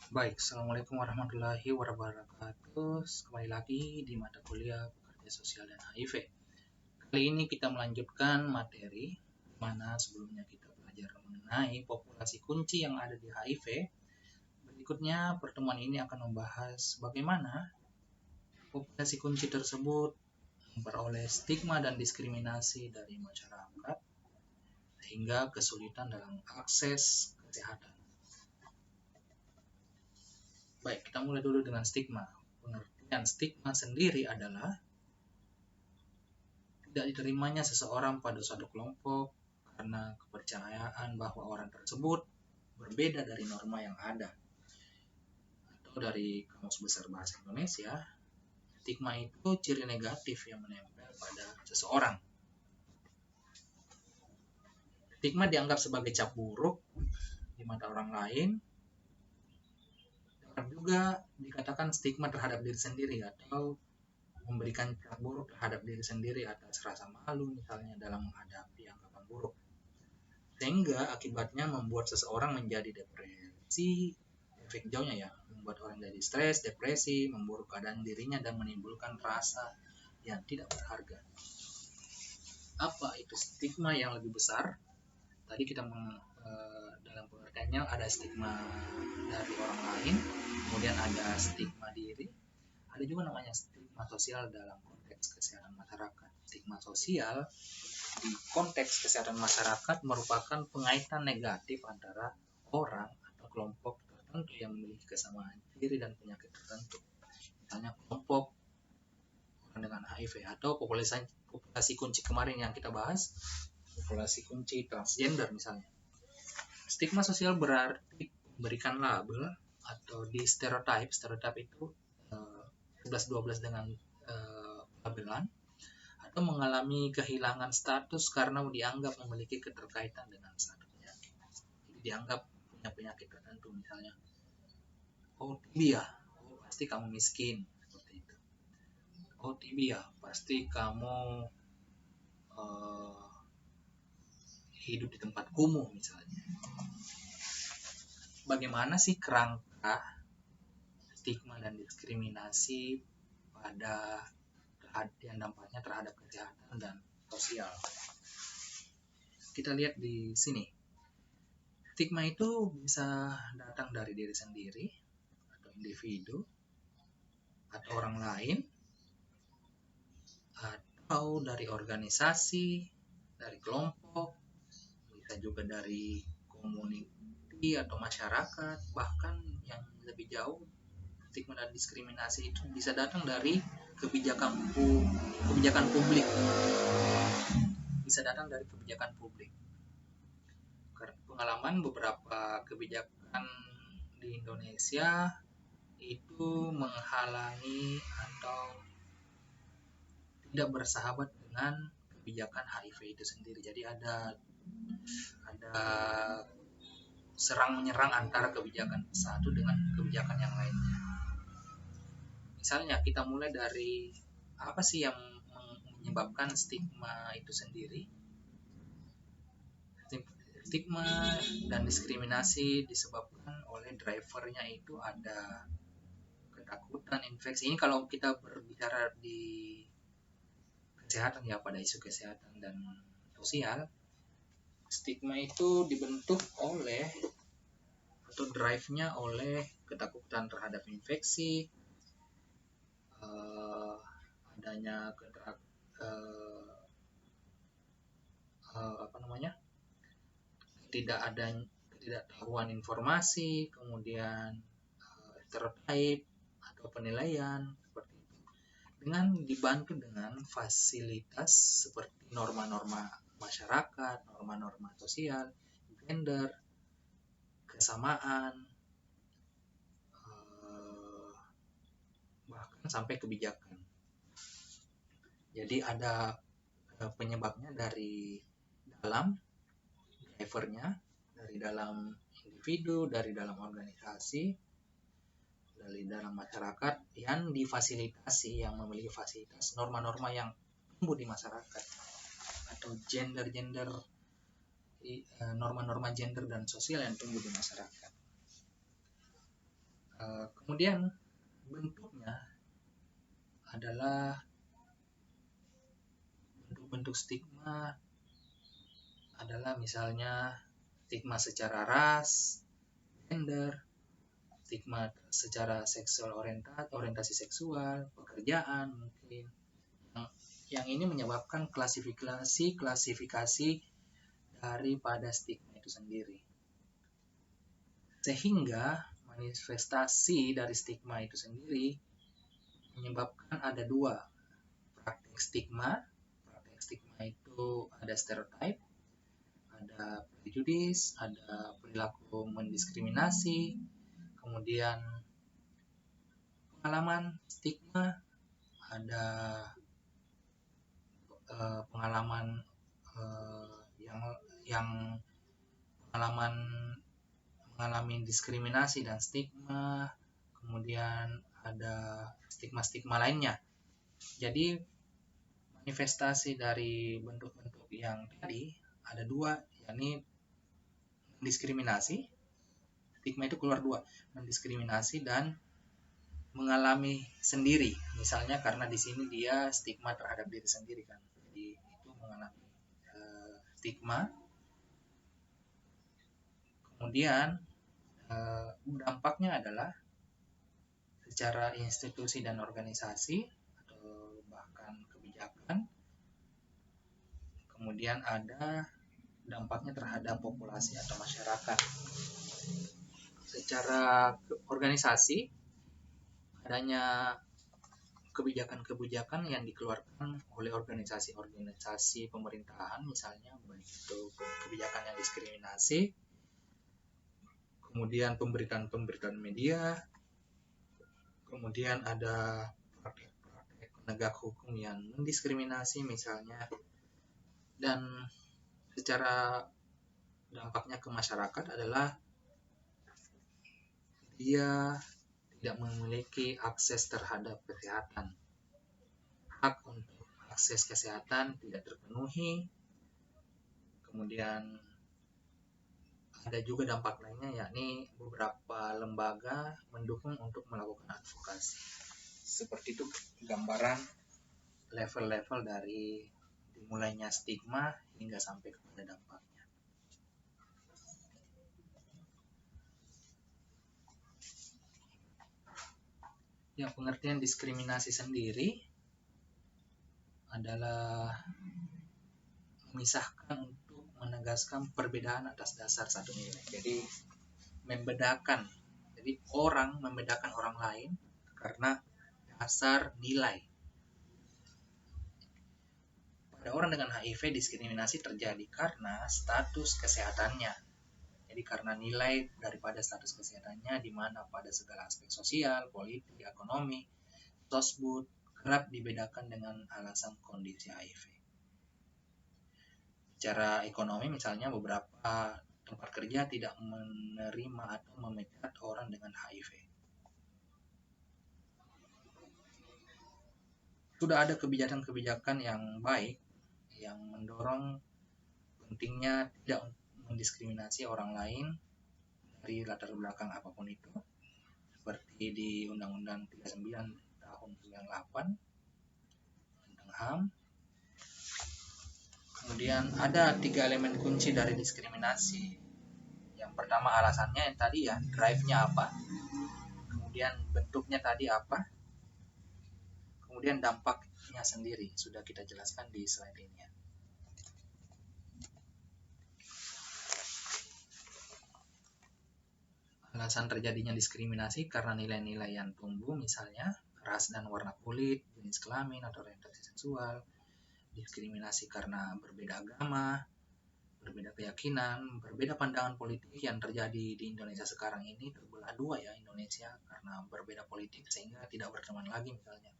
Baik, Assalamualaikum warahmatullahi wabarakatuh. Kembali lagi di mata kuliah Pekerja Sosial dan HIV. Kali ini kita melanjutkan materi mana sebelumnya kita belajar mengenai populasi kunci yang ada di HIV. Berikutnya pertemuan ini akan membahas bagaimana populasi kunci tersebut memperoleh stigma dan diskriminasi dari masyarakat sehingga kesulitan dalam akses kesehatan. Baik, kita mulai dulu dengan stigma. Pengertian stigma sendiri adalah tidak diterimanya seseorang pada suatu kelompok karena kepercayaan bahwa orang tersebut berbeda dari norma yang ada. Atau dari Kamus Besar Bahasa Indonesia, stigma itu ciri negatif yang menempel pada seseorang. Stigma dianggap sebagai cap buruk di mata orang lain. Dapat juga dikatakan stigma terhadap diri sendiri atau memberikan cap buruk terhadap diri sendiri atas rasa malu misalnya dalam menghadapi anggapan buruk. Sehingga akibatnya membuat seseorang menjadi depresi, efek jauhnya ya, membuat orang jadi stres, depresi, memburuk keadaan dirinya dan menimbulkan rasa yang tidak berharga. Apa itu stigma yang lebih besar? Tadi kita dalam pengertiannya ada stigma dari orang lain, kemudian ada stigma diri, ada juga namanya stigma sosial dalam konteks kesehatan masyarakat. Stigma sosial di konteks kesehatan masyarakat merupakan pengaitan negatif antara orang atau kelompok tertentu yang memiliki kesamaan ciri dan penyakit tertentu. Misalnya kelompok orang dengan HIV atau populasi kunci kemarin yang kita bahas, populasi kunci transgender misalnya. Stigma sosial berarti memberikan label atau di stereotip. Stereotip itu 11-12 dengan labelan atau mengalami kehilangan status karena dianggap memiliki keterkaitan dengan satu penyakit. Jadi dianggap punya penyakit tertentu misalnya, oh TB ya, oh pasti kamu miskin, seperti itu. Oh TB ya, pasti kamu hidup di tempat kumuh misalnya. Bagaimana sih kerangka stigma dan diskriminasi pada yang dampaknya terhadap kesehatan dan sosial? Kita lihat di sini. Stigma itu bisa datang dari diri sendiri atau individu atau orang lain, atau dari organisasi, dari kelompok, bisa juga dari komuniti atau masyarakat, bahkan yang lebih jauh stigma dan diskriminasi itu bisa datang dari kebijakan publik. Bisa datang dari kebijakan publik. Pengalaman beberapa kebijakan di Indonesia itu menghalangi atau tidak bersahabat dengan kebijakan HIV itu sendiri. Jadi ada serang menyerang antara kebijakan satu dengan kebijakan yang lainnya. Misalnya kita mulai dari apa sih yang menyebabkan stigma itu sendiri? Stigma dan diskriminasi disebabkan oleh drivernya itu ada ketakutan infeksi. Ini kalau kita berbicara di kesehatan ya, pada isu kesehatan dan sosial, stigma itu dibentuk oleh atau drive-nya oleh ketakutan terhadap infeksi, adanya ketidaktahuan informasi, kemudian stereotip atau penilaian seperti itu. Dengan dibantu dengan fasilitas seperti norma-norma masyarakat, norma-norma sosial, gender, kesamaan, bahkan sampai kebijakan. Jadi ada penyebabnya dari dalam drivernya, dari dalam individu, dari dalam organisasi, dari dalam masyarakat yang difasilitasi, yang memiliki fasilitas norma-norma yang tumbuh di masyarakat, atau norma-norma gender dan sosial yang tumbuh di masyarakat. Kemudian bentuknya adalah bentuk-bentuk stigma adalah misalnya stigma secara ras, gender, stigma secara seksual orientasi seksual, pekerjaan mungkin. Yang ini menyebabkan klasifikasi daripada stigma itu sendiri. Sehingga manifestasi dari stigma itu sendiri menyebabkan ada dua praktik stigma. Praktik stigma itu ada stereotip, ada prejudis, ada perilaku mendiskriminasi, kemudian pengalaman stigma, ada pengalaman yang pengalaman mengalami diskriminasi dan stigma, kemudian ada stigma-stigma lainnya. Jadi manifestasi dari bentuk-bentuk yang tadi ada dua, yakni diskriminasi. Stigma itu keluar dua, mendiskriminasi dan mengalami sendiri. Misalnya karena di sini dia stigma terhadap diri sendiri kan, jadi itu mengalami stigma. Kemudian dampaknya adalah secara institusi dan organisasi atau bahkan kebijakan. Kemudian ada dampaknya terhadap populasi atau masyarakat. Secara organisasi, adanya kebijakan-kebijakan yang dikeluarkan oleh organisasi-organisasi pemerintahan, misalnya baik itu kebijakan yang diskriminasi, kemudian pemberitaan media, kemudian ada praktek penegak hukum yang mendiskriminasi misalnya, dan secara dampaknya ke masyarakat adalah dia tidak memiliki akses terhadap kesehatan. Hak untuk akses kesehatan tidak terpenuhi. Kemudian ada juga dampak lainnya, yakni beberapa lembaga mendukung untuk melakukan advokasi. Seperti itu gambaran level-level dari dimulainya stigma hingga sampai kepada dampaknya. Yang pengertian diskriminasi sendiri adalah memisahkan untuk menegaskan perbedaan atas dasar satu nilai. Jadi membedakan, jadi orang membedakan orang lain karena dasar nilai. Pada orang dengan HIV diskriminasi terjadi karena status kesehatannya. Jadi karena nilai daripada status kesehatannya, di mana pada segala aspek sosial, politik, ekonomi, tersebut kerap dibedakan dengan alasan kondisi HIV. Secara ekonomi misalnya beberapa tempat kerja tidak menerima atau memecat orang dengan HIV. Sudah ada kebijakan-kebijakan yang baik yang mendorong pentingnya tidak mendiskriminasi orang lain dari latar belakang apapun itu, seperti di Undang-Undang 39 tahun 98 tentang HAM. Kemudian ada 3 elemen kunci dari diskriminasi. Yang pertama alasannya yang tadi ya, drive-nya apa, kemudian bentuknya tadi apa, kemudian dampaknya sendiri sudah kita jelaskan di slide ini ya. Alasan terjadinya diskriminasi karena nilai-nilai yang tumbuh, misalnya ras dan warna kulit, jenis kelamin atau orientasi seksual, diskriminasi karena berbeda agama, berbeda keyakinan, berbeda pandangan politik yang terjadi di Indonesia sekarang ini. Terbelah dua ya Indonesia karena berbeda politik sehingga tidak berteman lagi misalnya.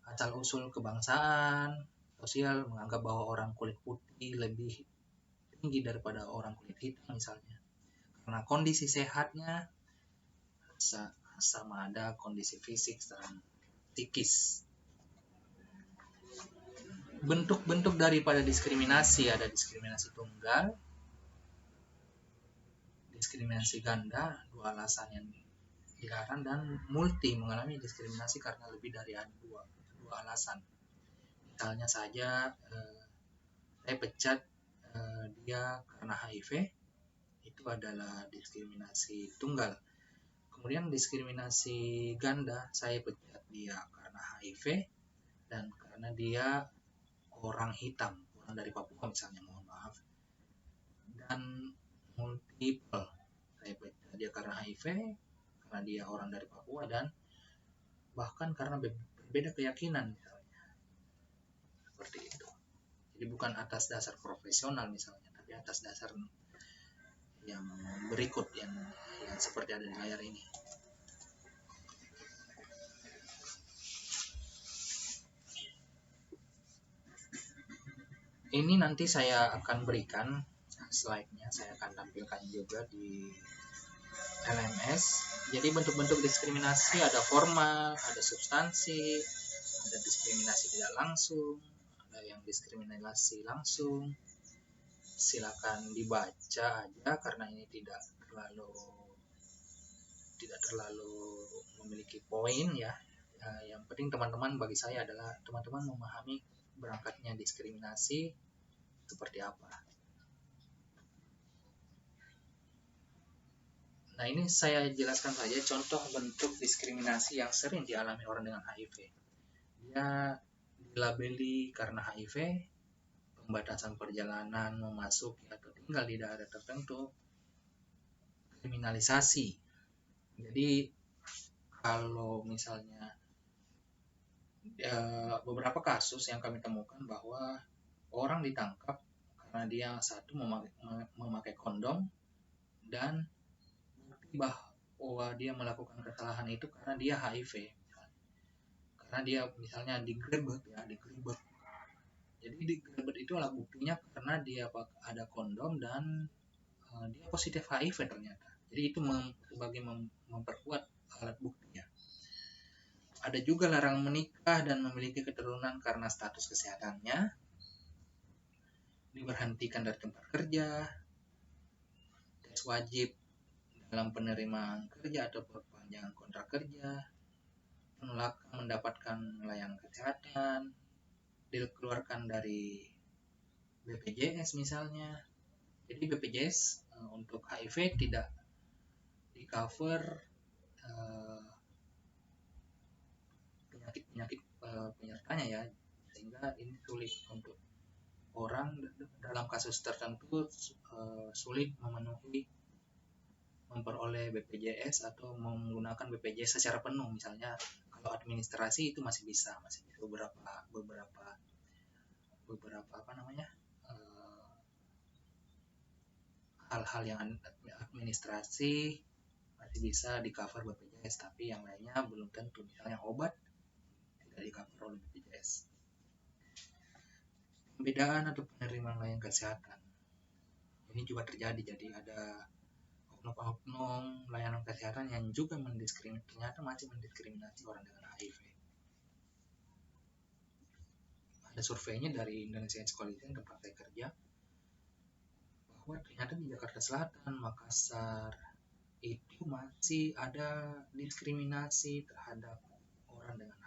Asal-usul kebangsaan, sosial menganggap bahwa orang kulit putih lebih tinggi daripada orang kulit hitam misalnya. Karena kondisi sehatnya sama ada kondisi fisik dan psikis. Bentuk-bentuk daripada diskriminasi ada diskriminasi tunggal, diskriminasi ganda, dua alasan yang dilarang dan multi mengalami diskriminasi karena lebih dari dua alasan. Misalnya saja saya pecat dia karena HIV, itu adalah diskriminasi tunggal. Kemudian diskriminasi ganda, saya pecat dia karena HIV dan karena dia orang hitam, orang dari Papua misalnya, mohon maaf. Dan multiple, saya pecat dia karena HIV, karena dia orang dari Papua, dan bahkan karena berbeda keyakinan misalnya. Seperti itu. Jadi bukan atas dasar profesional misalnya, tapi atas dasar yang berikut yang seperti ada di layar ini. Ini nanti saya akan berikan slide-nya, saya akan tampilkan juga di LMS. Jadi bentuk-bentuk diskriminasi ada formal, ada substansi, ada diskriminasi tidak langsung, ada yang diskriminasi langsung. Silakan dibaca aja karena ini tidak terlalu memiliki poin ya. Yang penting teman-teman, bagi saya adalah teman-teman memahami berangkatnya diskriminasi seperti apa. Nah, ini saya jelaskan saja contoh bentuk diskriminasi yang sering dialami orang dengan HIV. Dia dilabeli karena HIV, pembatasan perjalanan memasuki atau tinggal di daerah tertentu, kriminalisasi. Jadi kalau misalnya beberapa kasus yang kami temukan bahwa orang ditangkap karena dia satu memakai kondom, dan bahwa dia melakukan kesalahan itu karena dia HIV, karena dia misalnya digerebek. Jadi digerebek itu alat buktinya karena dia ada kondom dan dia positif HIV ternyata. Jadi itu sebagai memperkuat alat buktinya. Ada juga larangan menikah dan memiliki keturunan karena status kesehatannya, diberhentikan dari tempat kerja, tes wajib dalam penerimaan kerja atau perpanjangan kontrak kerja, penolakan mendapatkan layanan kesehatan, dikeluarkan dari BPJS misalnya. Jadi BPJS untuk HIV tidak di cover penyakit penyertanya ya, sehingga ini sulit untuk orang dalam kasus tertentu sulit memperoleh BPJS atau menggunakan BPJS secara penuh. Misalnya kalau administrasi itu masih bisa beberapa hal-hal yang administrasi masih bisa di cover BPJS, tapi yang lainnya belum tentu. Misalnya obat tidak di cover oleh BPJS. Pembedaan atau penerimaan layanan kesehatan ini juga terjadi. Jadi ada oknum-oknum layanan kesehatan yang juga ternyata masih mendiskriminasi orang dengan HIV. Ada surveinya dari Indonesia Coalition tempat saya kerja, bahwa ternyata di Jakarta Selatan, Makassar itu masih ada diskriminasi terhadap orang dengan